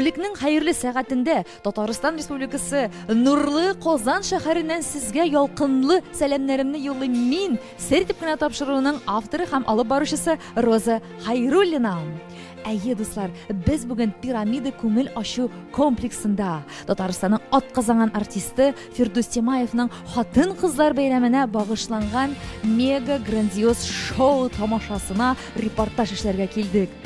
Тәүлекнең хәерле сәгатендә Татарстан Республикасы Нурлы Казан шәһәреннән сезгә ялкынлы сәламнәремне юллыйм мин. Сер итеп кенә тапшыруның авторы һәм алып баручысы Роза Хайруллина. Әйе, дуслар, без бүген пирамида күңел ачу комплексында Татарстанның атказанган артисты Фирдус Тимаевның хатын-кызлар бәйрәменә багышланган мега грандиоз шоу тамашасына репортаж эшләргә килдек.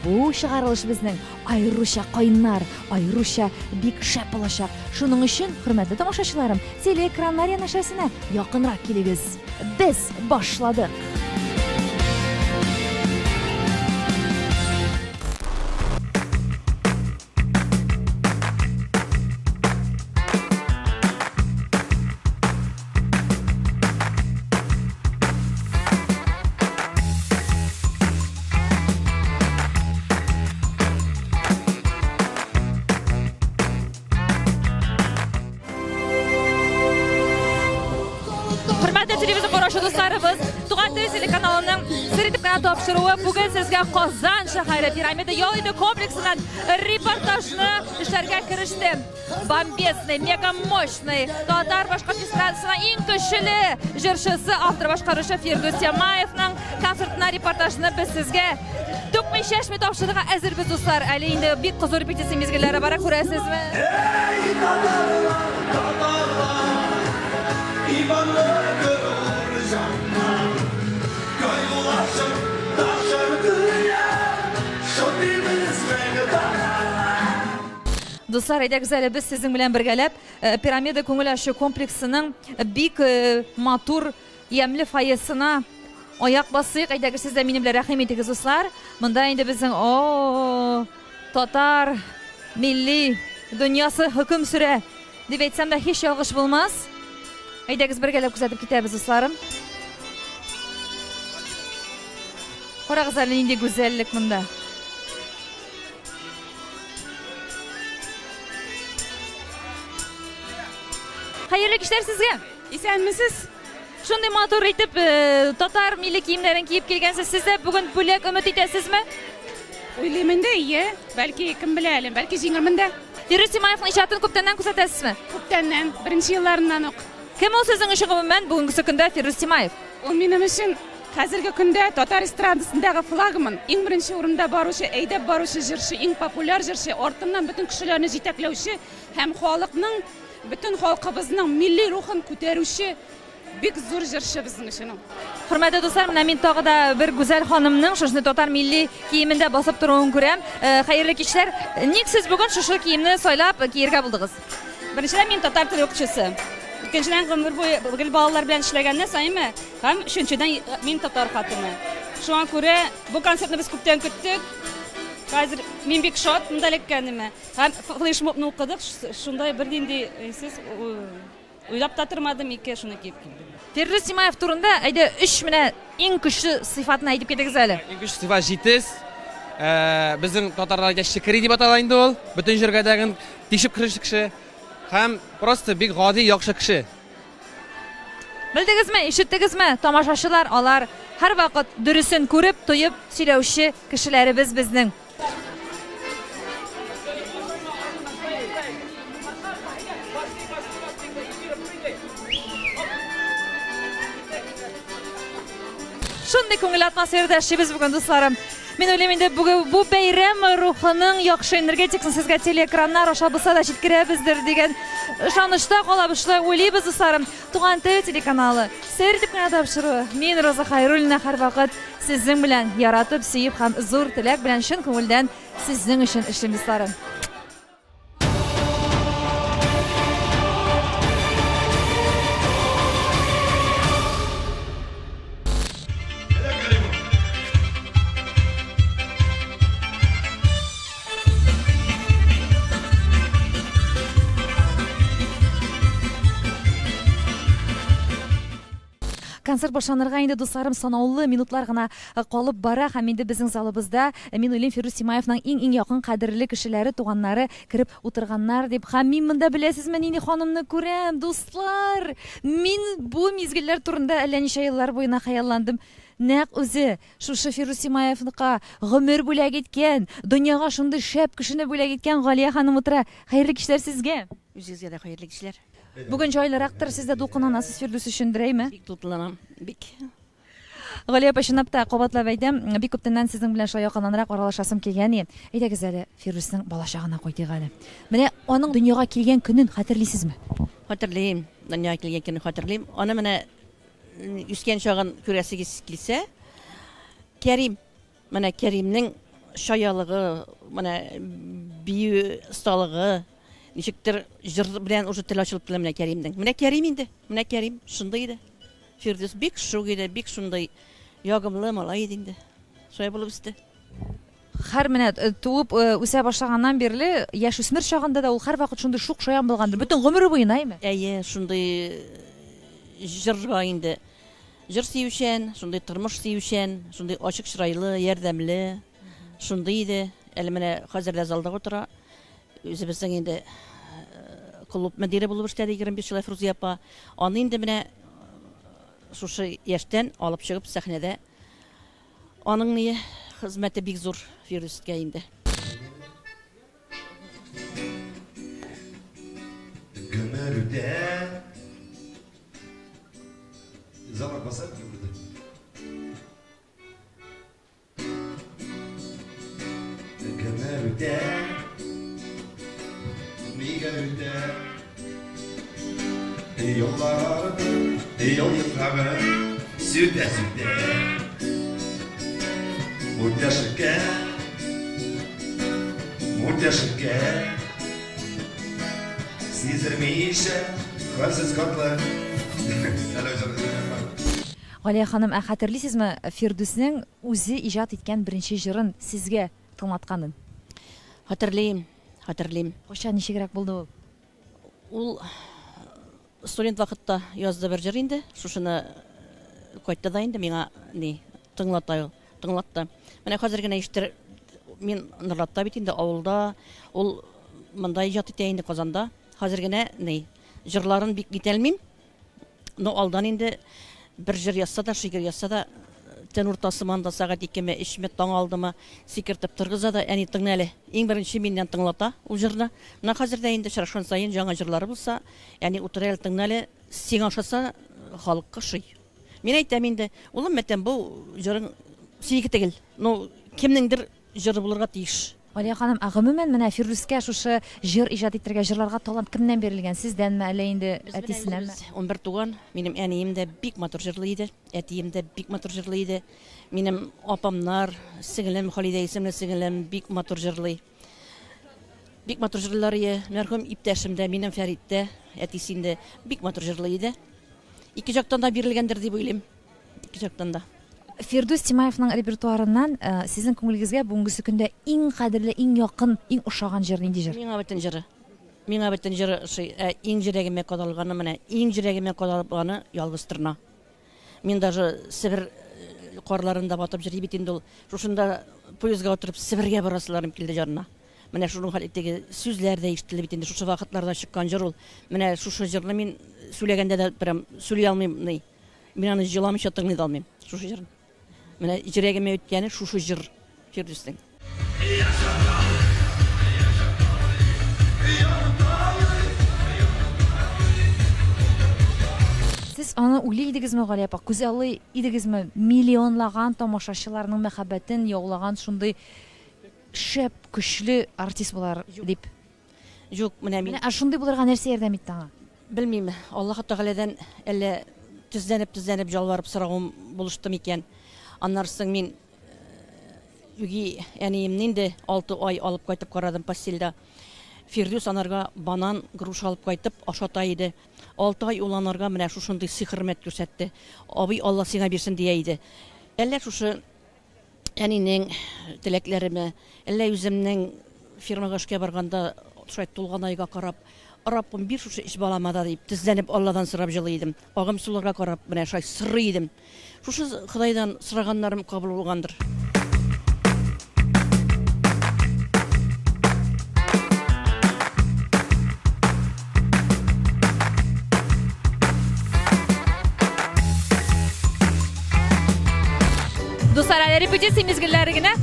Бу чыгарылыш безнең айруча кайнар, айруча бик шәп булачак. Шуның өчен, хөрмәтле тамашачыларым, телеэкраннар янәшәсенә якынрак килегез. Без башладык. Телевизор карашы дусларыбыз, Туган тел телеканалының сер итеп кенә тапшыруы бүген сезгә Казан шәһәре пирамида ял комплексыннан репортажны эшләргә кереште. Бомбезный, мега мощный, татар башкорт эстрадасының иң көчле җырчысы, автор башкаручы Фирдус Тимаевның концертына репортажны без сезгә түкми чәчми тапшырырга әзербез дуслар. Әле инде бик кызу репетиция мизгелләре бара, күрәсезме? Дуслар, әйдәгез әле без сезнең белән бергәләп пирамида күңел ачу комплексының бик матур, ямьле фойесына аяк басыйк. Әйдәгез сез дә минем белән рәхим итегез, дуслар. Монда инде безнең татар милли дөньясы хөкем сүрә дип әйтсәм дә һич ялгыш булмас. Әйдәгез бергәләп күзәтеп китәбез, дусларым. Карагыз әле нинди гүзәллек монда. Хәерле кичләр сезгә. Исәнмесез? Шундый матур итеп татар милли киемнәрен киеп килгәнсез. Сез дә бүген бүләк өмет итәсезме? Уйлыймын да, бәлки кем белә әле, бәлки җиңермен дә. Фирдус Тимаевның иҗатын күптәннән күзәтәсезме? Күптәннән, беренче елларыннан ук. Кем ул сезнең өчен гомумән бүгенге көндә Фирдус Тимаев? Ул минем өчен хәзерге көндә татар эстрадасындагы флагман, иң беренче урында баручы, әйдәп баручы җырчы, иң популяр җырчы, артыннан бөтен кешеләрне җитәкләүче һәм халыкның, бөтен халкыбызның милли рухын күтәрүче бик зур җырчы безнең өчен. Хөрмәтле дуслар, менә мин тагы да бер гүзәл ханымның шушы татар милли киемендә басып торуын күрәм. Хәерле кичләр. Ник сез бүген шушы киемне сайлап киергә булдыгыз? Беренчедән мин татар теле укучысы. Икенчедән гомер буе гел балалар белән эшләгәннән соңмы, һәм өченчедән мин татар хатыны. Шуңа күрә бу концертны без күптән көттек. Хәзер мин бик шат монда элеккәнемә. Һәм флешмобны укыдык, шундай бер нинди сез уйлап та тормадым икән, шуны киеп килдем. Фирдус Тимаев турында әйдә 3 менә иң көчле сыйфатын әйтеп китегез әле. Иң көчле сыйфат җитез. Безнең татарларда шикри дип атала инде ул. Бөтен җиргәдәге тишеп кирүче кеше. Һәм просто бик гади, яхшы кеше. Белдегезме, ишеттегезме, тамашачылар, алар һәр вакыт дөресен күреп, тоеп сөйләүче кешеләребез безнең. Шундый күңел атмосферада яшибез бүген, дусларым. Мен уйлыйм инде бу бәйрәм рухының яхшы энергетикасын сезгә телеэкраннар аша булса да җиткерәбездер дигән ышанычта калабыз, шулай уйлыйбыз, дусларым. Туган тел телеканалы сер итеп кенә тапшыруы. Мин Роза Хайруллина һәрвакыт сезнең белән яратып, сөеп һәм зур теләк белән чын күңелдән сезнең өчен эшлим, дусларым. Концерт башланырга инде, дусларым, санаулы минутлар гына калып бара һәм инде безнең залыбызда мин уйлыйм Фирдус Тимаевның иң якын кадерле кешеләре, туганнары кереп утырганнар дип. Һәм мин монда беләсезме, нинди ханымны күрәм, дуслар. Мин бу мизгелләр турында әллә ничә еллар буена хыялландым. нәкъ үзе шушы Фирдус Симаевныкка гомер бүләк иткән, дөньяга шундый шәп кешене бүләк иткән Галия ханым утыра. Хәерле кичләр сезгә. Үзегезгә дә хәерле кичләр. Бүген җайлырактыр, сез дә дулкынланасыз Фирдус өчен дөрәйме? Бик дулкынланам, бик. Галия апа, чынлап та кабатлап әйтәм, бик күптәннән сезнең белән шулай якыннанрак аралашасым килгән иде. Әйдәгез әле Фирдусның балачагына кайтыйк әле. Менә аның дөньяга килгән көнен хәтерлисезме? Хәтерлим, дөньяга килгән көнне хәтерлим. Аны менә үскән чагын күрәсегез килсә, Кәрим, менә Кәримнең шаялыгы, менә бию сталыгы, ничектер җыр белән уже тел ачылып килә менә Кәримнең. Менә Кәрим инде, менә Кәрим шундый иде. Фирдус бик шук иде, бик шундый ягымлы малай иде инде. Шулай булып үсте. Һәр менә туып үсә башлаганнан бирле яшь үсмер чагында да ул һәрвакыт шундый шук шаян булгандыр. Бөтен гомере буена име? Әйе, шундый җырга инде. Җыр сөючән, шундый тормыш сөючән, шундый ачык чырайлы, ярдәмле, шундый иде. Әле менә хәзер дә залда утыра. Үзебезнең инде клуб мөдире булып эшләде 25 ел Фирузия апа. Аны инде менә шушы яшьтән алып чыгып сәхнәдә аның ни хезмәте бик зур Фирдуска инде. Гомердә Зала басып йөрде. Гомердә Мигәрдә Yollar, yol yıpramı, süde süde Murtaşıkke Sizirmeyişe, halsiz katlar Галия ханым, хәтерлисезме Фирдусның үзе иҗат иткән беренче җырын сезгә тыңлатканын? Хәтерлим. Качан ничегрәк булды ул? Ул студент вакытта язды бер җыр инде. Шушыны кайтты да инде миңа тыңлатты. Менә хәзер генә ишетер мин нырлатта бит инде авылда. Ул монда иҗат итә инде Казанда. Хәзер генә җырларын бик китәлмим. Но алдан инде бер җыр язса да, шигырь язса да, төн уртасы манда сәгать 2-ме, 3-ме таң алдымы сикертеп торгыза да, әни тыңла әле. Иң беренче миннән тыңлата ул җырны. Менә хәзер дә инде шарашкан сайын жаңа җырлары булса, әни утыра әле тыңла әле, сиңа ошаса халыкка шый. Мин әйтәм инде, улым, мәтәм бу җырың сиңа түгел. Ну, кемнеңдер җыры булырга тиеш. Галия ханым, гомумән менә Фирдуска шушы җыр иҗат итәргә, җырларга талант кемнән бирелгән? Сездәнме әллә инде әтисенәнме? 11 туган, минем әнием дә бик матур җырлый иде, әтием дә бик матур җырлый иде. Минем апамнар, сеңлем Халидә исемле сеңлем бик матур җырлый. Бик матур җырлар иде. Мәрхүм иптәшем дә, минем Фәрит дә, әтисем дә бик матур җырлый иде. Ике жактан да бирелгәндер дип уйлыйм. Ике жактан да. Фирдус Симаевның репертуарыннан сезнең күңелегезгә бүгенге көндә иң кадерле, иң якын, иң ошаган җыр нинди җыр? Миңа бөтен җыры иң җөрәгемә кадалганы менә, иң җөрәгемә кадалганы ялгыз тырна. Мин даже Себер карларында батып җырлый бит инде ул. Шушында поездга утырып Себергә барасыларым килде җырына. Менә шуның хәлиттәге сүзләр дә ишетелә бит инде. Шушы вакытларда чыккан җыр ул. Менә шушы җырны мин сөйләгәндә дә прям сөйли алмыйм. Мин аны җыламыйча тыңлый алмыйм. Шушы җырны. Менә җөрәгемә үткәне шушы җыр Фирдустың. Сез аны уйлый идегезме, Галия апа? Күз аллый идегезме? Миллионлаган тамашачыларның мәхәббәтен яулаган шундый шәп, көчле артист булар дип. Юк, менә мин шундый булырга нәрсә ярдәм итте аңа? Белмим. Аллаһ Тәгаләдән әллә тезләнеп жалварып сорагым булышты микән? Аннарсын мин үги әниемнән дә 6 ай алып кайтып карадым постельдә. Фирдус анарга банан, груш алып кайтып ашата иде. 6 ай ул анарга менә шушындый сихырмәт күрсәтте. Абый, Алла сиңа бирсен дия иде. Әллә шушы әнинең теләкләреме, әллә үземнең фирмага эшкә барганда шулай тулган айга карап, Раббым бир шушы эш баламада дип тезләнеп Алладан сорап җылый идем. Агым суларга карап менә шулай сырый идем. Шушы Худайдан сораганнарым кабул булгандыр. Dostlar, әлі репетиция мезгілләрігіне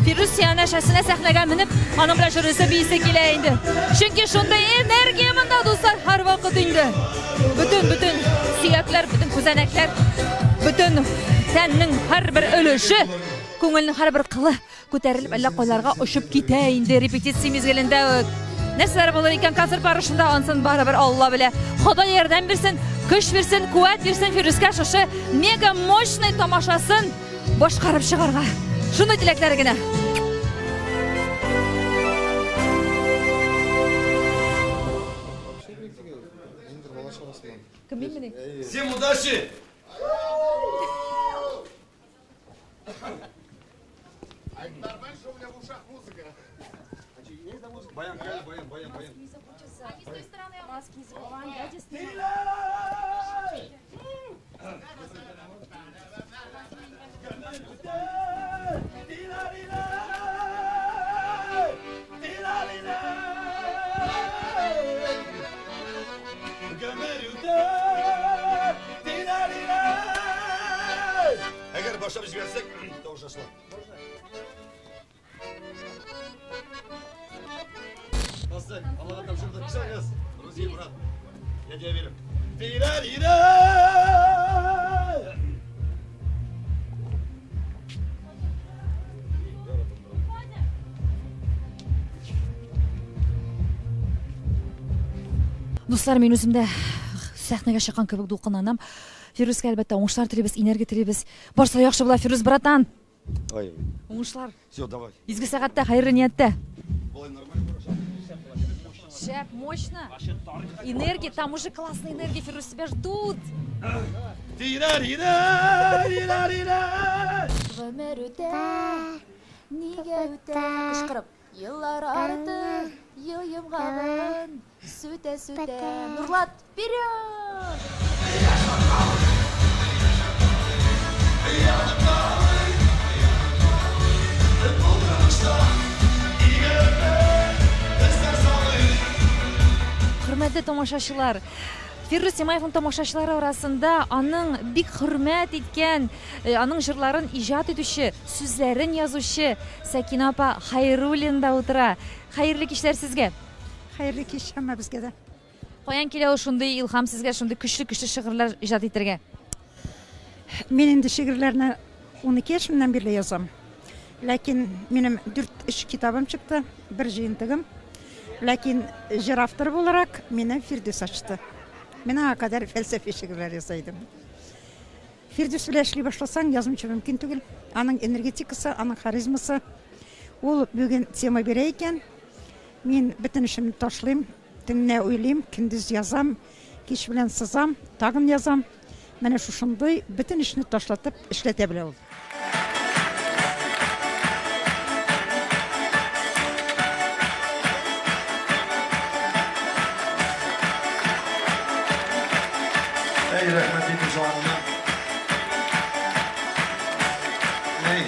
Фирус сиянашасына сәхнәгә менеп, аның белән жюрisi бейсе килә инде. Чөнки шундай энергия монда, достар, һәр вакыт инде. Бүтән сөякләр, бүтән күзәнәкләр, бүтән тәннең һәрбер өлеше, күңелнең һәрбер кылы күтәрелеп әллә кайларга очып китә инде репетиция мезгилендә. Нәрсәләр булыр икән концерт барышында, ансын барыбер Алла белә. Ходай ярдәм бирсен, көч бирсен, куәт бирсен Фируска шушы мега мощный тамашасын башкарып чыгарга. Шуны теләкләре генә. Всем удачи! Баян. Eğer başlamış versek, tavuş açma. Nasıl? Allah'tan tavşırda çıkacağız. Ruziye Murat. Ne diyebilirim? Достар, мен өзімді сәхнәгә чыккан кебек дулкынланам. Фируска әлбәттә уңышлар телибез, энергия телибез. Барса яхшы була, Фирус братан. Ой. Уңышлар. Все, давай. Изге сәгатьтә, хайрлы ниятдә. Болай нормально хорошо. Шәп, мощно. Энергия, там уже классная энергия, Фирус тебя ждут. Гомер үтә, нигә үтә? Кычкырып, еллар арты, ел йомгагын, сүтә. Нурлат, вперед! Хөрмәтле тамашачылар, Фирус Семаевның тамашачылары арасында аның бик хөрмәт иткән, аның җырларын иҗат итүче, сүзләрен язучы Сәкинә апа Хайруллинда утыра. Хәерле кичләр сезгә. Хәерле кич һәммә безгә дә. Каян килә ул шундый илһам сезгә, шундый көчле шигырьләр иҗат итәргә? Мин инде шигырьләрне 12 яшымнан бирле язам. Ләкин минем 4 китабым чыкты, бер җыентыгым. Ләкин җыр авторы буларак мине Фирдус ачты. Мен аңа кадәр фәлсәфи шигырьләр ясайдым. Фирдус белән эшли башласаң, язмыйча мөмкин түгел. Аның энергетикасы, аның харизмасы, ул бүген тема бирә икән. Мин бөтен эшемне ташлыйм, төнне уйлыйм, көндез язам, кич белән сызам, тагын язам. Менә шушындый бөтен эшне ташлатып эшләтә белә ул. Ey rahmetli canına. Ey.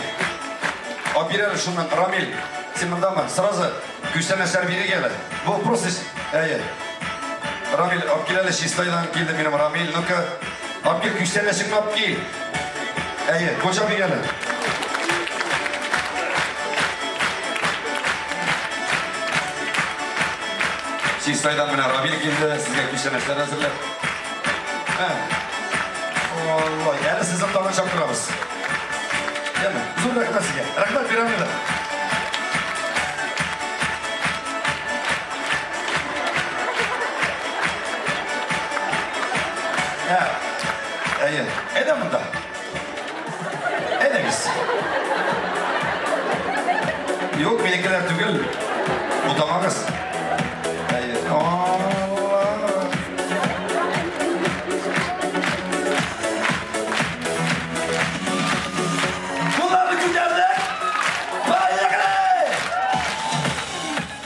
Abirer şundan Ramil. Sen mı? Сразу güçten eser biri gelir. Bu proses. Ey. Ramil abkilerle şistaydan geldi benim Ramil. Nuka abkil güçten esin abkil. Ey. Koca bir gelir. Şistaydan benim Ramil geldi. Sizge güçten eser hazırlar. Vallahi yani sizin tamamen çapkırabız. Değil mi? Uzun rahmet sizge. Rahmet bir anıyla. Ya. İyi. Edem bunda. Edemiz. Yok benimkiler tügül. Utamamız. İyi. Allah.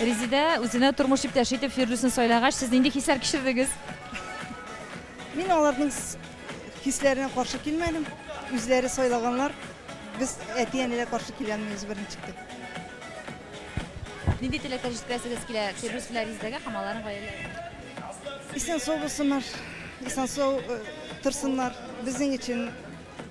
Резида үзенә тормыш иптәш итеп Фирдусны сайлагач, сез нинди хисләр кичердегез? Мин аларның хисләренә каршы килмәдем. Үзләре сайлаганнар. Без әти-әниләр каршы килгәнбез беренче чыкты. Нинди теләкләр җиткерәсегез килә Фирдус белән Резидага һәм аларның гаиләләренә? Исән сау булсыннар. Исән сау торсыннар. Безнең өчен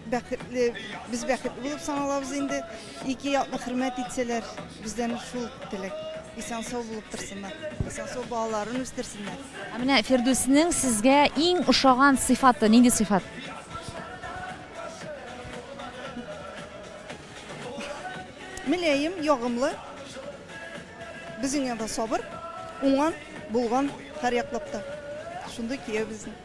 biz бәхетле булып саналабыз инде. Ике якны хөрмәт итсәләр, бездән шул теләк. Исән сау булып торсыннар. Исән сау балаларын үстерсеннәр. Менә Фирдүснең сезгә иң ошаган сыйфаты нинди сыйфат? Миләем, ягымлы. Безнең янда сабыр, уңган, булган һәр яклапта. Шундый кия безнең.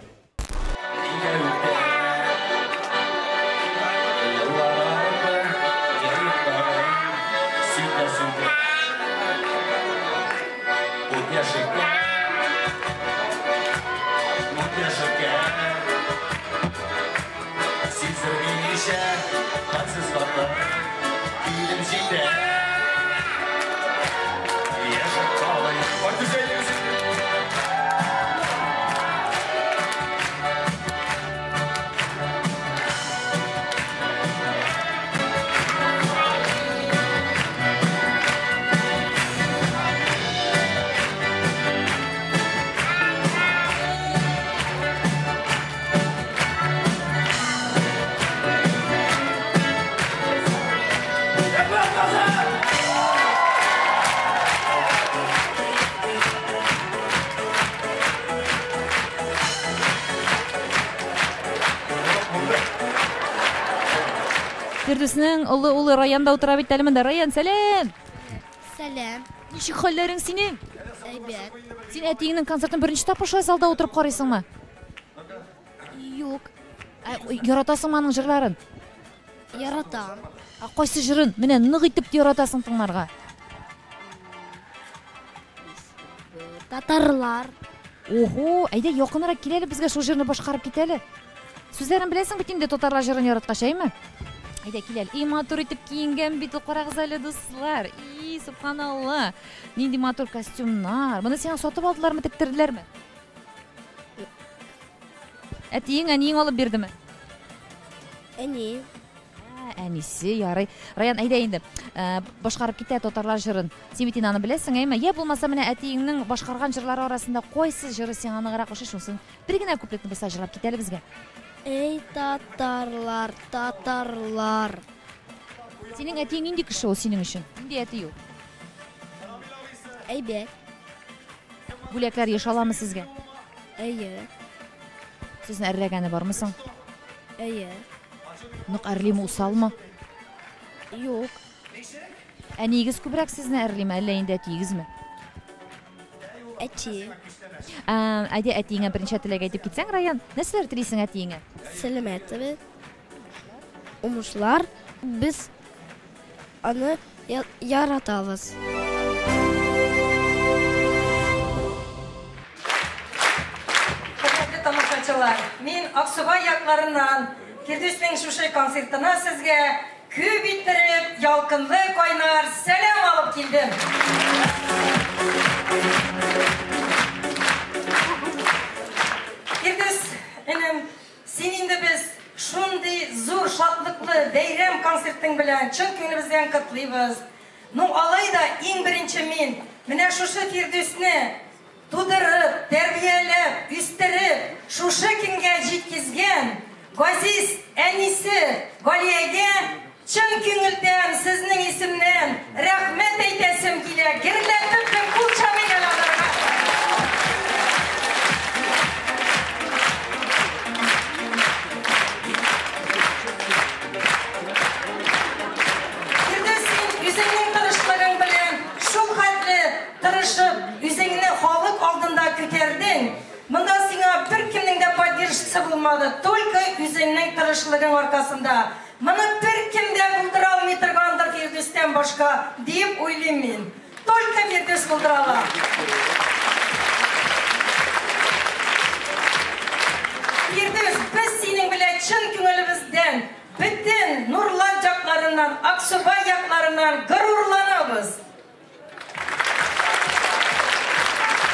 Фирдүснең улы Раянда утыра бит әле монда. Раян, сәлам. Сәлам. Ничек хәлләрең синең? Әйбәт. Син әтиеңнең концертын беренче тапкыр шулай залда утырып карыйсыңмы? Юк, Яратасыңмы аның җырларын? яратам. Кайсы җырын? Менә нык итеп яратасың тыңларга. Татарлар. Ого, әйдә якынрак кил әле безгә шул җырны башкарып кит әле. Сүзләрен беләсең бит инде татарлар җырын яраткач, әйме? Әйдә кил әле. И матур итеп киенгән бит ул, карагыз әле дуслар. И субханалла. Нинди матур костюмнар. Моны сиңа сатып алдылармы, тектерделәрме? Әтиең, әниең алып бирдеме? Әни. Әнисе, ярый. Раян, әйдә инде. Башкарып китә татарлар җырын. Син бит аны беләсең, әйме? Я булмаса менә әтиеңнең башкарган җырлары арасында кайсы җыры сиңа ныграк ошый, шусын бер генә куплетны булса җырлап кит әле безгә. Эй, татарлар, татарлар. Синең әтиең нинди кеше ул синең өчен? Нинди әти ул? Әйбәт. Бүләкләр еш аламы сезгә? Әйе, Сезне әрләгәне бармы соң? әйе. Нык әрлиме, усалмы? Юк, Әниегез күбрәк сезне әрлиме, әллә инде әтиегезме? әти. Әйдә әтиеңә беренче теләк әйтеп китсәң, Раян, нәрсәләр телисең әтиеңә? Сәламәтме? Умушлар, без аны яратабыз. Hörmətli tamaşaçılar, мен Аксубай якларынан Фирдүснең шушы концертына сезгә күп иттереп, ялкынлы кайнар сәлам алып килдем. Фирдүс, энем, син инде без шундый зур шатлыклы бәйрәм концертың белән чын күңелебездән котлыйбыз. Ну, алай да иң беренче мин менә шушы Фирдүсне тудырып, тәрбияләп, үстереп, шушы көнгә җиткезгән газиз әнисе Галиягә чын күңелдән сезнең исемнән рәхмәт әйтәсем килә. Гөрләтеп кул чабыйган аларга. Үзеңнең тырышлыгың белән шул хәтле тырышып, үзеңне халык алдында күтәрдең. Монда сиңа бер кемнең дә поддержкасы булмады, только үзеңнең тырышлыгың аркасында. Моны бер кем дә булдыра алмый торгандыр Фирдүстән башка дип уйлыйм мин. Только Фирдүс булдыра ала. Фирдүс, без синең белән чын күңелебездән bütün nurlar якларыннан, Аксубай якларыннан горурланабыз.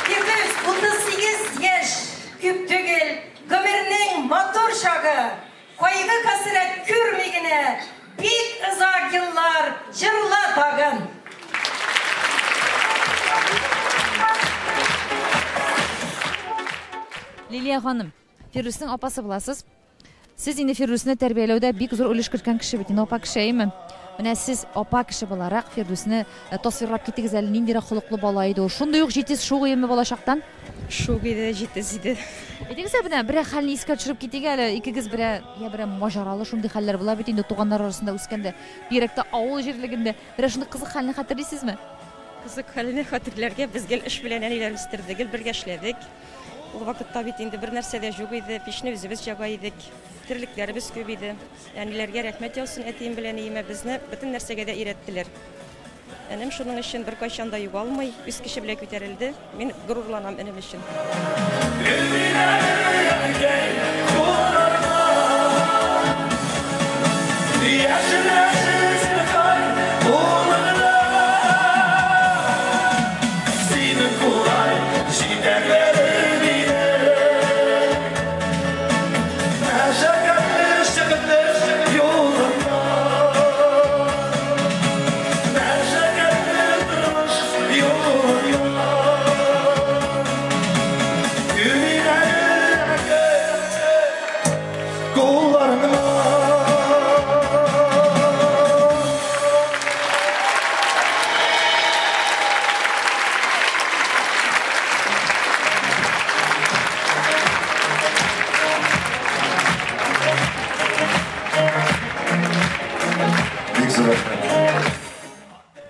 Фирдүс, 38 яшь күп түгел, гомернең матур чагы, кайгы касрәт күрми генә, бик озак еллар җырла тагын. Лилия ханым, Фирдүснең апасы буласыз. Сез инде Фирдусны тәрбияләүдә бик зур өлеш керткән кеше бит, инде апа кеше әйме? Менә сез апа кеше буларак Фирдусны тасвирлап китегез әле, ниндирәк холыклы бала иде ул? Шундый ук җитез шугыйме балачактан? Шук иде, җитез иде. Әйтегез менә бер хәлне искә төшереп китик әле, икегез бер мажаралы шундый хәлләр була бит инде туганнар арасында үскәндә, бигрәк авыл җирлегендә. Бер шундый кызык хәлне хәтерлисезме? Кызык хәлне хәтерләргә безгә эш белән әниләр үстердек, бергә эшләдек. Ул вакытта бит инде бер нәрсә дә юк иде, пешне үзебез җага идек. Тирлекләребез күп иде. Әниләргә рәхмәт яусын, әтием белән иемә безне бөтен нәрсәгә дә өйрәттеләр. Энем шуның өчен бер кайчан да югалмый, үз кеше белән күтәрелде. Мин горурланам энем өчен.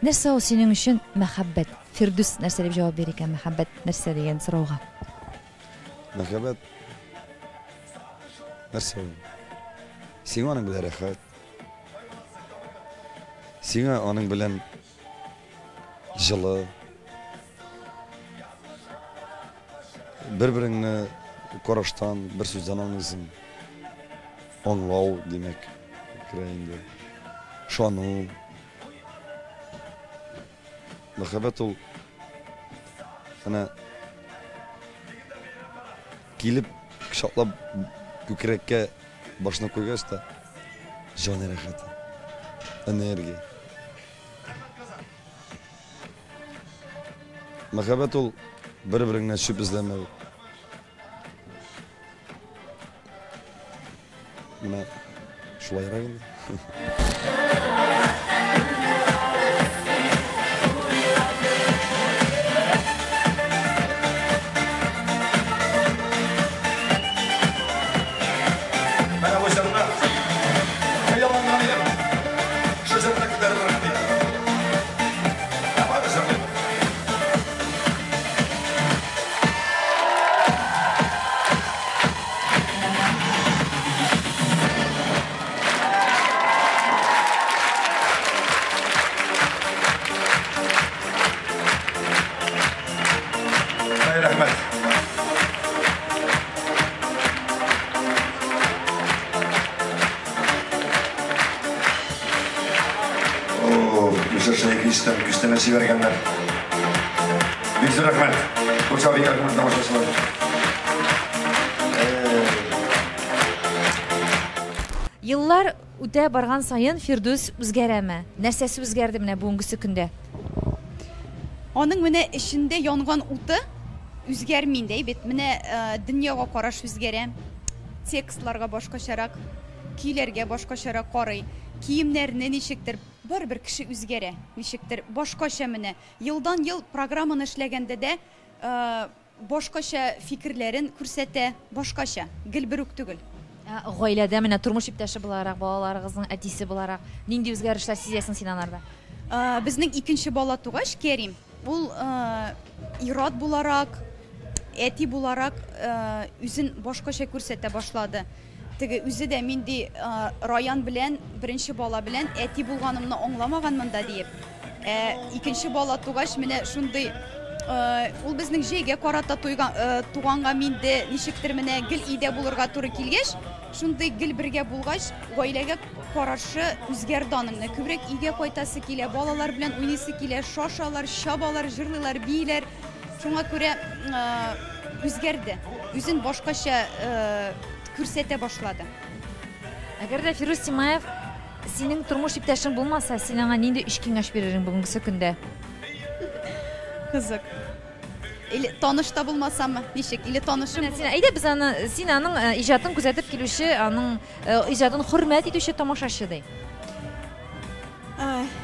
Нәрсә ул синең өчен мәхәббәт? Фирдус нәрсә дип җавап бирә икән мәхәббәт нәрсә дигән сорауга? Мәхәббәт нәрсә ул? Сиңа аның белән рәхәт. Сиңа аның белән җылы. Бер-береңне караштан, бер сүздән аңлыйсың. Аңлау димәк керә инде. Шану. Мәхәббәт ул ана килеп кочаклап күкрәккә башны куйгач та җан рәхәте, энергия. Мәхәббәт ул бер-береңне шүп эзләмәү. Менә шулайрак инде. Küsteme sivergenler. Büyük rahmet. Bursa bir yakın tamaşası var. Yıllar үтә барган сайын Фирдус үзгәрәме? Нәрсәсе үзгәрде менә бүгенге көндә? Аның менә эчендә янган уты үзгәрми инде бит. Менә дөньяга караш үзгәрә. Текстларга башкачарак, көйләргә башкачарак карый. Киемнәрне ничектер бер кеше үзгәрә. Ничектер башкача менә. Елдан ел программаны эшләгәндә дә башкача фикерләрен күрсәтә, башкача. Гел бер үк түгел. Гаиләдә менә тормыш иптәше буларак, балаларыгызның әтисе буларак нинди үзгәрешләр сизәсең син анарда? Безнең икенче бала тугач Кәрим, ул ират буларак, әти буларак үзен башкача күрсәтә башлады. Теге үзе дә минди район белән, беренче бала белән әти булганымны аңламаганмын да диеп. Икенче бала тугач менә шундый ул безнең җәйгә карата туганга минде ничектер менә гел идә булырга туры килгәч, шундый гел бергә булгач, гаиләгә карашы үзгәрде аның. Күбрәк өйгә кайтасы килә, балалар белән уйныйсы килә, шашалар, чабалар, җырлыйлар, бийләр. Шуңа күрә үзгәрде. Үзен башкача күрсәтә башлады. Әгәр дә Фирдус Тимаев синең тормыш иптәшең булмаса, син аңа нинди эш киңәш бирерсең бүгенге көндә? Кызык. Таныш та булмасамы, ничек, или танышым. Әйдә без аны син аның иҗатын күзәтеп килүче, аның иҗатын хөрмәт итүче тамашачы ди.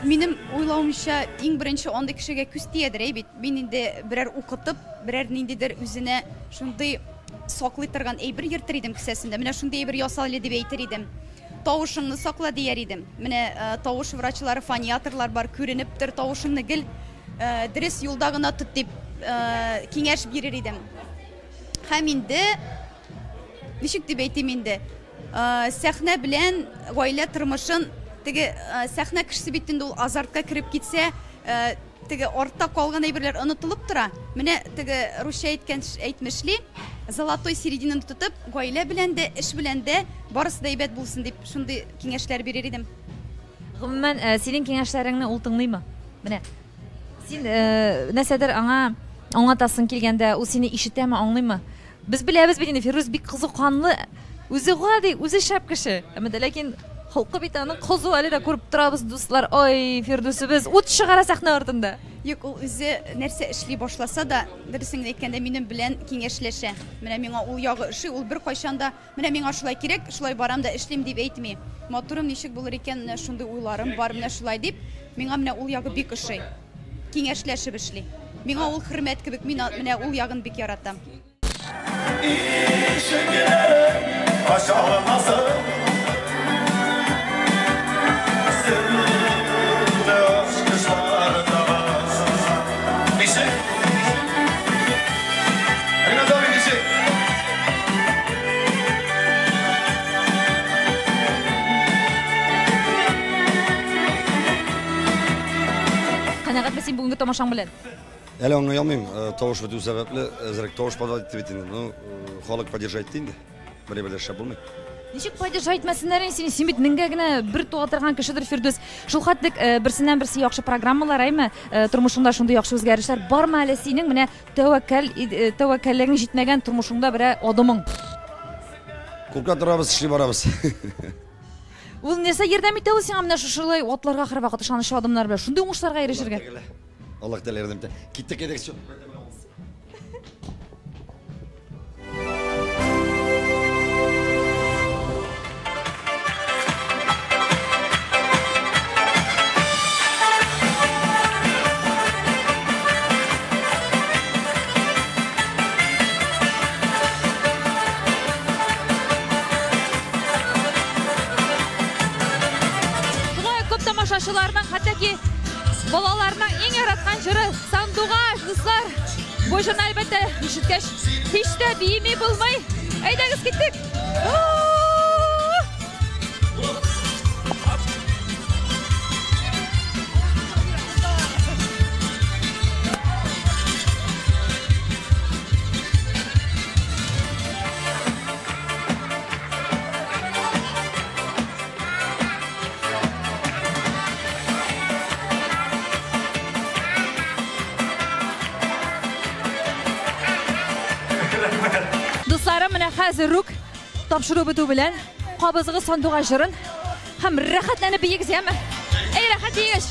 Минем уйлавымча, иң беренче андый кешегә күз тиядер бит. Мин инде берәр укытып, берәр ниндидер үзенә шундый саклый торган әйбер йөртер идем кесәсендә. Менә шундый әйбер ясал дип әйтер идем. Тавышыңны сакла дияр идем. Менә тавыш врачлары, фониаторлар бар, күренептер, тавышыңны гел дөрес юлда гына тот дип киңәш бирер идем. Һәм инде ничек дип әйтим инде? Сәхнә белән гаилә тормышын теге сәхнә кешесе бит инде ул азартка кирип китсә, теге артта калган әйберләр онытылып тора. Менә теге русча әйтмешли, золотой серединаны тотып, гаилә белән дә, эш белән дә барысы да әйбәт булсын дип шундый киңәшләр бирер идем. Гомумән, синең киңәшләреңне ул тыңлыймы? Менә син нәрсәдер аңлатасың килгәндә, ул сине ишетәме, аңлыймы? Без беләбез бит инде, Фирдус бик кызыканлы, үзе гади, үзе шәп кеше. Ләкин халкы бит аның кызу әле дә күреп торабыз, дуслар. Ой, Фирдусыбыз ут чыгара сәхнә артында. Юк, ул үзе нәрсә эшли башласа да, дөресен әйткәндә минем белән киңәшләшә. Менә миңа ул ягы эше, ул бер кайчанда, менә миңа шулай кирәк, шулай барам да эшлим дип әйтми. Матурым ничек булыр икән, менә шундый уйларым бар, менә шулай дип, миңа менә ул ягы бик ошый. Киңәшләшеп эшли. Миңа ул хөрмәт кебек, мин менә ул ягын бик яратам. Канәгать бесин бүгенге тамашаң белән. Әле аңлый алмыйм, тавыш бетү сәбәпле, әзрәк тавыш подать итеп инде. Ну, халык поддержать инде. Бер шәп булмый. Ничек поддержать итмәсеннәр инде, син бит меңгә генә бер туа торган кешедер Фирдус. Шул хәтлек берсеннән берсе яхшы программалар, әйме, тормышыңда шундый яхшы үзгәрешләр бармы әле синең менә тәвәккәллегең җитмәгән тормышыңда бер адымың? Курка торабыз, эшли барабыз. Ул нәрсә ярдәм итә ул сиңа менә шушылай атларга һәрвакыт ышанычлы адымнар белән шундый уңышларга ирешергә? Аллаһ Тәгалә ярдәм итә. Киттек әйдәк. Тамашачыларның, хәтта балаларның иң яраткан җыры Сандугач, дуслар. Бу җырны әлбәттә ишеткәч һич тә биими булмый. Әйдәгез киттек. Дусларым, менә хәзер үк тапшыру бетү белән кабызыгыз Сандугач җырын һәм рәхәтләнеп биегез, яме? Әй, рәхәт биегез.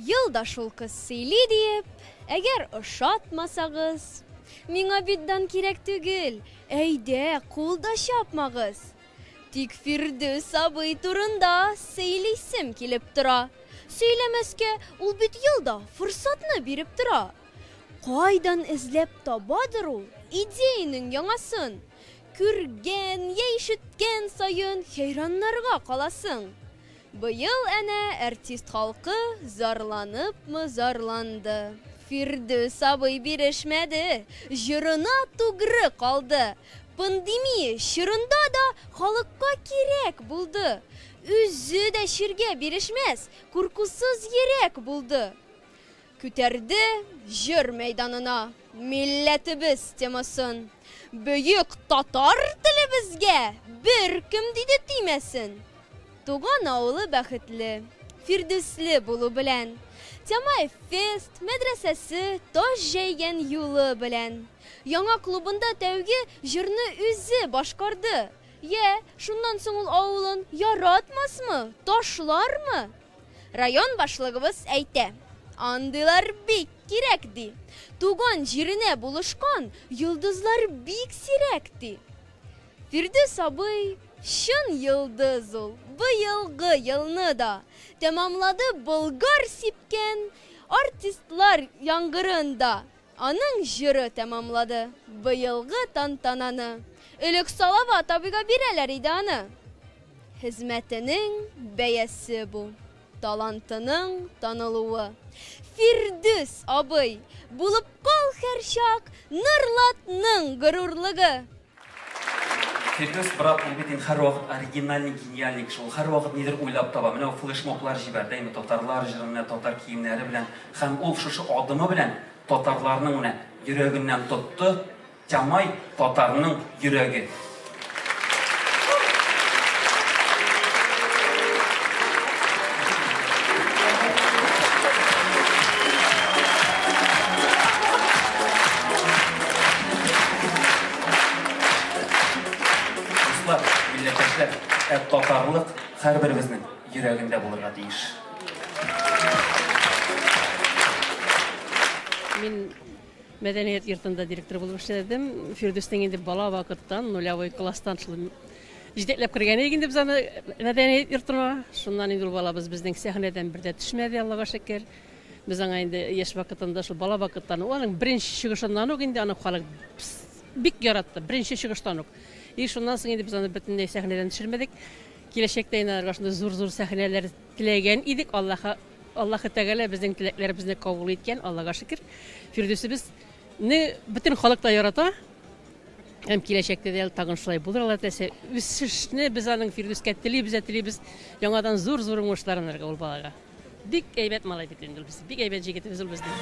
Елда шул кыз сөйли диеп, әгәр ошатмасагыз, миңа биддан кирәк түгел, әйдә, кулда чапмагыз. Тик Фирдус абый турында сөйлисем килеп тора. Сөйләмәскә ул бит елда форсатны биреп тора. Кайдан эзләп табадыр ул идеяның яңасын? Күргән, ишеткән саен хәйраннарга каласың. Быел әнә артист халкы зарланыпмы зарланды. Фирдус абый бирешмәде, җырына тугры калды. Пандемия чорында да халыкка кирәк булды. Үзе дә чиргә бирешмәс, куркусыз йөрәк булды. Күтәрде җыр мәйданына милләтебез темасын. Бөек татар телебезгә бер кем диде тимәсен. Туган авылы бәхетле, Firdüslü bulu bilen. Темаев фест, медресесі тош жейген юлы білән. Яңа клубында тәуге жырны үзі башқарды. Шуннан соң ул ауылын яратмасмы, ташлармы? Район башлығыбыз әйтә. Андылар бик кирәкди. Туган жиріне булышкан йылдызлар бик сирәкди. Фирдүс абый шын йылдыз ул. Быйылгы йылны да tamamladı Bulgar sipken artistlar yangırında. Anın jürü tamamladı bıyılgı tantananı. Ülük salava tabiga bireler idanı. Hizmetinin beyesi bu. Talantının tanılığı. Firdüs abıy bulup kol herşak nırlatның gururlığı. Firdüs брат, ул бит һәр вакыт оригинальный, гениальный кеше. Ул һәр вакыт нидер уйлап таба. Менә флешмоблар җибәрде, татарлар җырына, татар киемнәре белән һәм ул шушы адымы белән татарларның менә йөрәгеннән тотты. Jamay татарның йөрәге. Татарлык һәрберебезнең йөрәгендә булырга тиеш. Мин мәдәният йортында директор булып эшләдем. Фирдүстең инде бала вакыттан, нулявый класстан җитәкләп кергән инде без аны мәдәният йортына. Шуннан инде балабыз безнең сәхнәдән бердә төшмәде, Аллага шөкер. Без аңа инде яшь вакытында шул бала вакыттан, аның беренче чыгышыннан ук инде аны халык бик яратты. Беренче чыгыштан ук. И шуннан соң инде без аны бөтенләй сәхнәдән төшермәдек. Киләчәктә инде шунда зур-зур сәхнәләр теләгән идек. Аллаһ Тәгалә безнең теләкләребезне кабул иткән, Аллага шөкер. Фирдүсебезне бөтен халык та ярата. Һәм киләчәктә дә тагын шулай булыр. Алла тәсе үсешне без аның Фирдүскә телибез, яңадан зур-зур уңышларын ул балага. Бик әйбәт малай бит инде без. Бик әйбәт җигетебез ул безнең.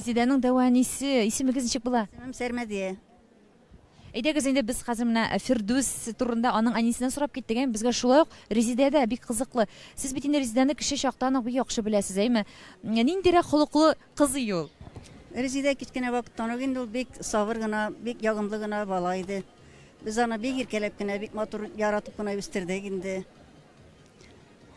Резиданың дәванисе, исемегез ничек була? Сәрмәдия. Әйдәгез инде без хәзер менә Фирдүс турында аның әнисеннән сорап киттек. Безгә шулай ук Резидәдә бик кызыклы. Сез бит инде Резидәне кеше чактан ук бик яхшы беләсез, әйме? Ниндирәк холыклы кыз ул? Резидә кичкенә вакыттан ук инде ул бик сабыр гына, бик ягымлы гына бала иде. Без аны бик иркәләп кенә, бик матур яратып кына үстердек инде.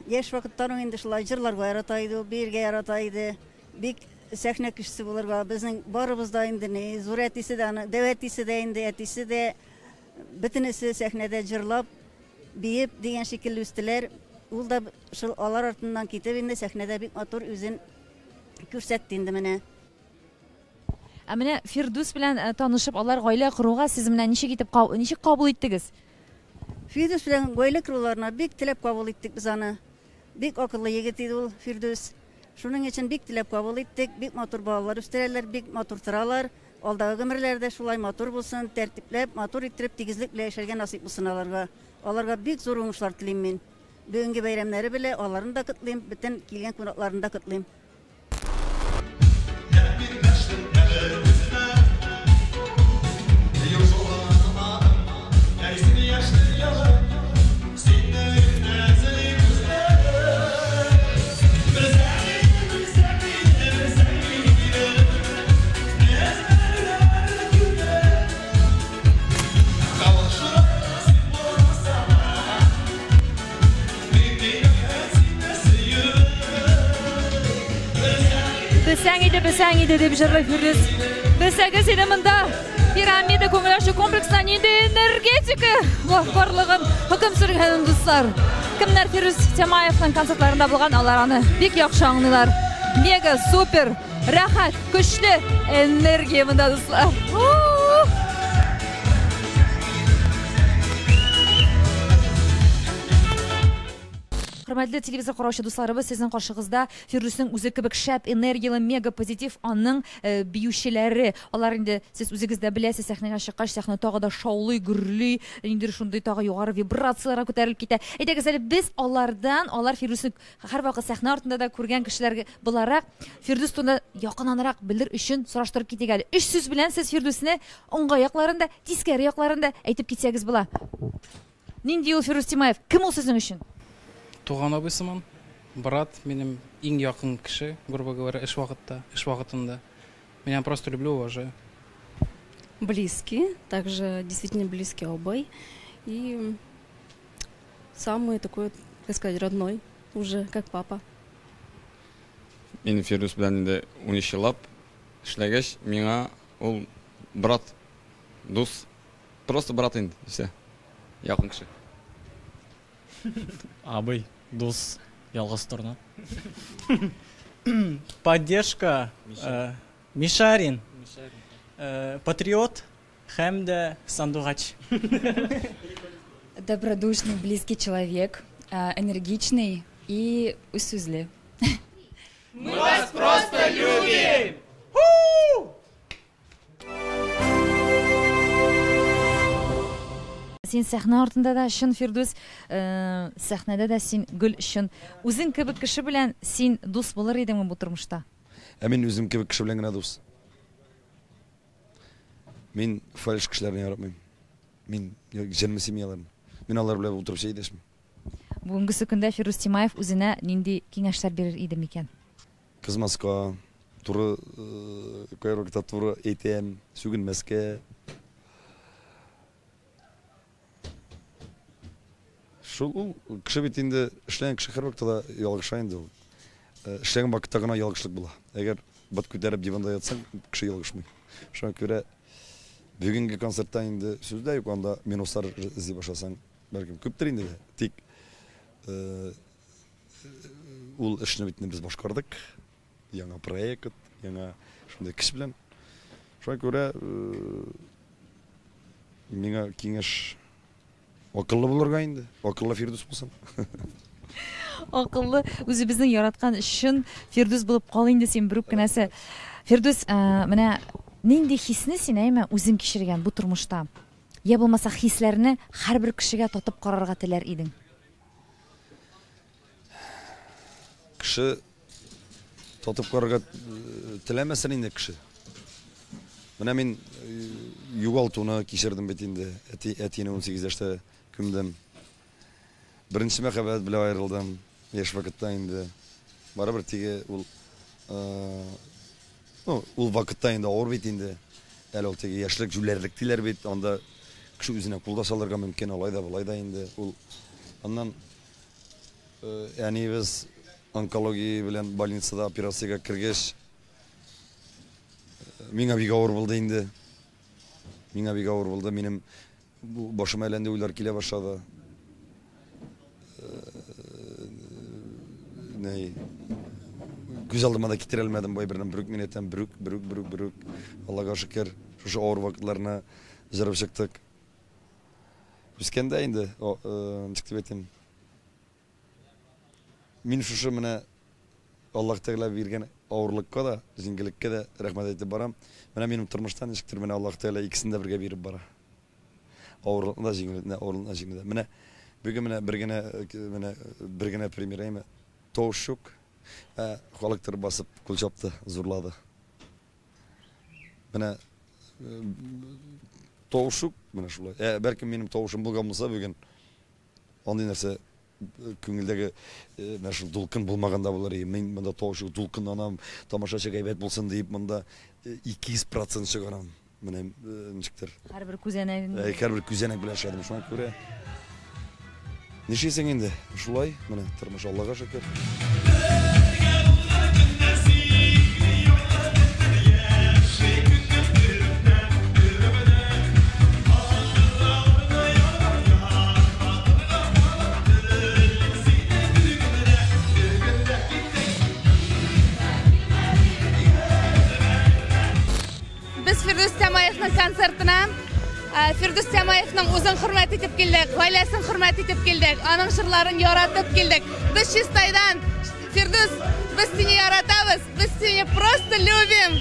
Яшь вакыттан ук инде шулай җырларга ярата иде, биргә ярата иде. Бик сәхнә кешесе булырга безнең барыбыз да инде зур әтисе дә, дәвәтисе дә инде, әтисе дә бөтенесе сәхнәдә җырлап, биеп дигән шикелле үстеләр. Ул да шул алар артыннан китеп инде сәхнәдә бик матур үзен күрсәтте инде менә. Менә Фирдүс белән танышып, алар гаилә куруга сез менә ничек кабул иттегез? Фирдүс белән гаилә куруларына бик теләп кабул иттек без аны. Бик акыллы егет иде ул Фирдүс. Шуның өчен бик теләп кабул иттек, бик матур балалар үстерәләр, бик матур торалар. Алдагы гомерләрдә шулай матур булсын, тәртипләп, матур иттереп, тигезлек белән яшәргә насыйп булсын аларга. Аларга бик зур уңышлар телим мин. Бүгенге бәйрәмнәре белән аларны да котлыйм, бөтен килгән кунакларны да котлыйм. Бесәң иде дип җырлый Фирдүс. Бесәгез инде монда пирамида күңелләшү комплексында нинди энергетика барлыгын хөкем сөргән дуслар. Кемнәр Фирдүс Темаевның концертларында булган, алар аны бик яхшы аңлыйлар. Мега супер, рәхәт, көчле энергия монда дуслар. Хөрмәтле телевизор караучы дусларыбыз, сезнең каршыгызда Фирдүснең үзе кебек шәп, энергиялы, мега позитив аның биючеләре. Алар инде сез үзегез дә беләсез, сәхнәгә чыккач, сәхнә тагы да шаулый, гөрли, инде шундый тагы югары вибрацияларга күтәрелеп китә. Әйтегез әле, без алардан, алар Фирдүсне һәрвакыт сәхнә артында да күргән кешеләргә буларак, Фирдүс турында якынанрак белер өчен сораштырып китик әле. 3 сүз белән сез Фирдүсне уңгай якларында, тискәре якларында әйтеп китсәгез була. Нинди ул Фирдүс Тимаев? Кем ул сезнең өчен? Туган абыйсымын, брат, минем иң якын кеше, грубо говоря, эш вакытында. Меня просто люблю, уважаю. Близкий, также действительно близкий обои. И самый такой, как сказать, родной, уже как папа. Мен Фирдүс белән инде 13 еллап эшләгәч, миңа ул брат, дус, просто брат инде, все. Якын кеше. Абый, дус, ялгыз торна. Поддержка, Мишарин, патриот, һәм дә сандугач. Добродушный, близкий человек, энергичный и усюзли. Мы вас просто любим! Син сәхнә артында да шын Фирдүс, сәхнәдә дә син гөл шын. Үзең кебек кеше белән син дус булыр идеңме бу тормышта? Мин үзем кебек кеше белән генә дус. Мин фальш кешеләрне яратмыйм. Мин җенме семьяларны. Мин алар белән утырып сөйләшмим. Бүгенге көндә Фирдүс Тимаев үзенә нинди киңәшләр бирер иде микән? Кызмаска, туры койрыкта туры әйтәм, сүгенмәскә. Шул кеше бит инде эшләгән кеше һәрвакыт та ялгыша инде ул. Эшләгән вакытта гына ялгышлык була. Әгәр бат күтәреп диванда ятсаң, кеше ялгышмый. Шуңа күрә бүгенге концертта инде сүз дә юк, анда минуслар эзли башласаң, бәлкем күптер инде. Тик ул эшне бит без башкардык. Яңа проект, яңа шундый кеше белән. Шуңа күрә миңа киңәш акыллы булырга инде. Акыллы Фирдүс булсын. Акыллы, үзебезнең яраткан шын Фирдүс булып кал инде син бер кенәсе. Фирдүс, менә нинди хисне син әйме үзең кичергән бу тормышта? Я булмаса хисләрне һәрбер кешегә тотып карарга теләр идең? Кеше тотып карарга теләмәсен инде кеше. Менә мин югалтуны кичердем бит инде. Әтине 18 яшьтә күмдем. Беренче мәхәббәт белән аерылдым. Яшь вакытта инде. Барыбер тиге ул вакытта инде авыр бит инде. Әле ул тиге яшьлек җүләрлек диләр бит. Анда кеше үзенә кулда салырга мөмкин, алай да булай да инде. Ул аннан яни без онкология белән больницада операциягә кергәч, миңа бик авыр булды инде. Миңа бик авыр булды. Минем башыма әллә уйлар килә башлады. Күз алдыма да китерә алмадым бай бердән бер минуттан бер. Аллага шөкер, шушы авыр вакытларны җырып чыктык. Үскәндә инде, ничек дип әйтим? Мин шушы менә Аллаһ Тәгалә биргән авырлыкка да, җиңгелеккә дә рәхмәт әйтеп барам. Менә минем тормыштан ничектер менә Аллаһ Тәгалә икесен дә бергә биреп бара. Авырлыкны да җиңгелекне, авырлыкны җиңгелекне. Менә бүген менә бер генә пример әйме. Тошук халыктыр басып кул чапты, зурлады. Менә Тошук менә шулай. Бәлкем минем тавышым булган булса бүген андый нәрсә күңелдәге мәшһүр дулкын булмаганда булыр. Мин монда Тошук дулкынланам, тамашачы гайбәт булсын дип монда 200% чыгарам. Менә ничектер. Һәрбер күзәнәгендә. Һәрбер күзәнәк белән эшләдем. Шуңа күрә нишесең инде? Шулай, менә тормыш Аллага шөкер. Biz Firdus Tamaevning konsertini Firdus Samaevning o'zini hurmat etib keldik, oilasini hurmat etib keldik, aning shirlarini yaratib keldik. Biz Shistaydan Firdus, biz seni yaratamiz, biz seni просто любим.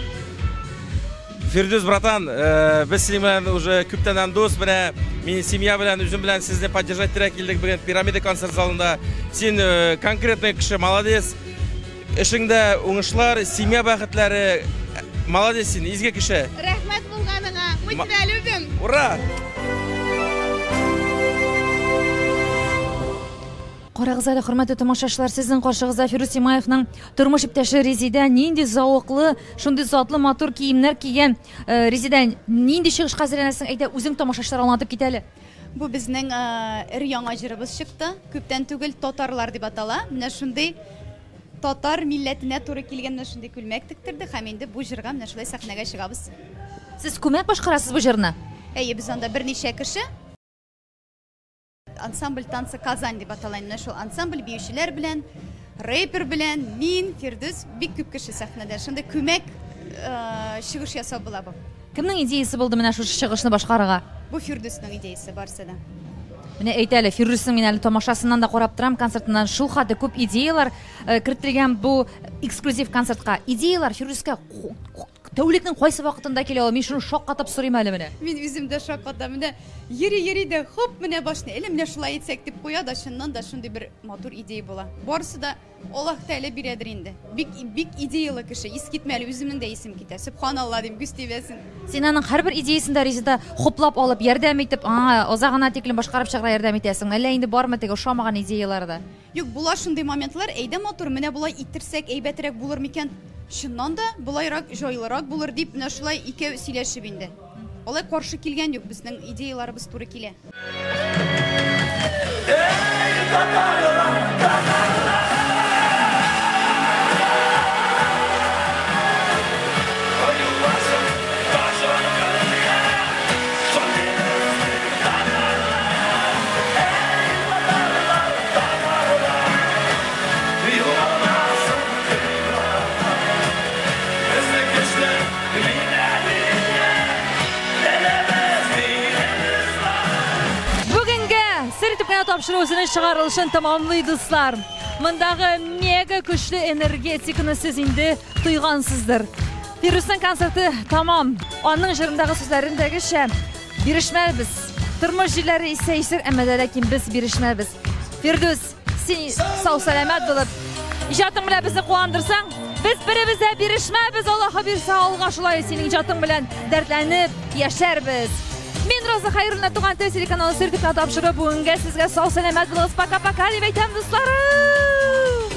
Firdus bratan, biz senin bilan уже ko'pdan do'st, mana mening семья bilan, o'zim bilan sizni поддержать kerak keldik bugun Piramida konsert zalida. Sen konkretный kishi, молодец. Ishingda o'ngishlar, семья baxtlari, молодец sen, izga kishi. Rahmat bo'lganingga, мы тебя любим. Ура! Qarag'izlar, hurmatli tomoshabinlar, sizning qarshingizda Firdus Samaevning turmush iптаshi Rezida nindi zavqli, shunday zotli motor kiyimlar kiygan. Rezida nindi chiqish qaziranasini ayta, o'zing tomoshabinlar anlatib ketali. Bu bizning ир-яңа җырыбыз чыкты. Күптән түгел татарлар дип атала. Менә шундый татар милләтенә туры килгән менә шундый күлмәк тиктирде һәм инде бу җырга менә шулай сәхнәгә чыгабыз. Siz күмәк башкарасыз бу җырны? Әйе, без анда берничә кеше ансамбль танцы Казань дип аталган. Менә шул ансамбль биючеләр белән, рэпер белән, мин, Фирдус, бик күп кеше сәхнәдә. Шундый күмәк чыгыш ясап була бу. Кемнең идеясы булды менә шушы чыгышны башкарырга? Бу Фирдусның идеясы барсы да. Менә әйтәле, Фирдусның мин әле тамашасыннан да карап торам, концертыннан шул хәтле күп идеялар кертелгән бу эксклюзив концертка. Идеялар Фирдуска тәүлекнең кайсы вакытында килә ул? Мин шуны шаккатып сорыйм әле менә. Мин үзем дә шаккатам. Менә йөри дә хоп менә башны. Әле менә шулай итсәк дип куя да шуннан да шундый бер матур идея була. Барысы да Аллаһ Тәгалә бирәдер инде. Бик идеялы кеше. Искитмәле үземнең дә исем китә. Субханалла дим, гүстебәсен. Син аның һәрбер идеясында Резида хоплап алып ярдәм итеп, озагына тиклем башкарып чыгара ярдәм итәсең. Әллә инде бармы теге ошамаган идеяларда? Юк, була шундый моментлар, әйдә матур, менә булай иттерсәк әйбәтрәк булыр микән? Шуннан да булайрак, җайлырак булыр дип, менә шулай икәү сөйләшеп инде. Алай каршы килгән юк, безнең идеяларыбыз туры килә. Тапшыруының чыгарылышын тамамлый дуслар. Мондагы мега көчле энергетиканы сез инде туйгансыздыр. Фирдусның концерты тамам. Аның җырындагы сүзләрендәгечә бирешмәбез. Тормыш җилләре исә исер, әмма ләкин без бирешмәбез. Фирдус, син сау сәламәт булып, иҗатың белән безне куандырсаң, без беребезгә бирешмәбез. Аллаһы бирсә, алга шулай синең иҗатың белән дәртләнеп яшәрбез. Мен Роза Хайруллина, туган тел телеканалы сертификат тапшырып, бүгенгә сезгә сау сәламәт булыгыз. Пока-пока дип әйтәм, дусларым.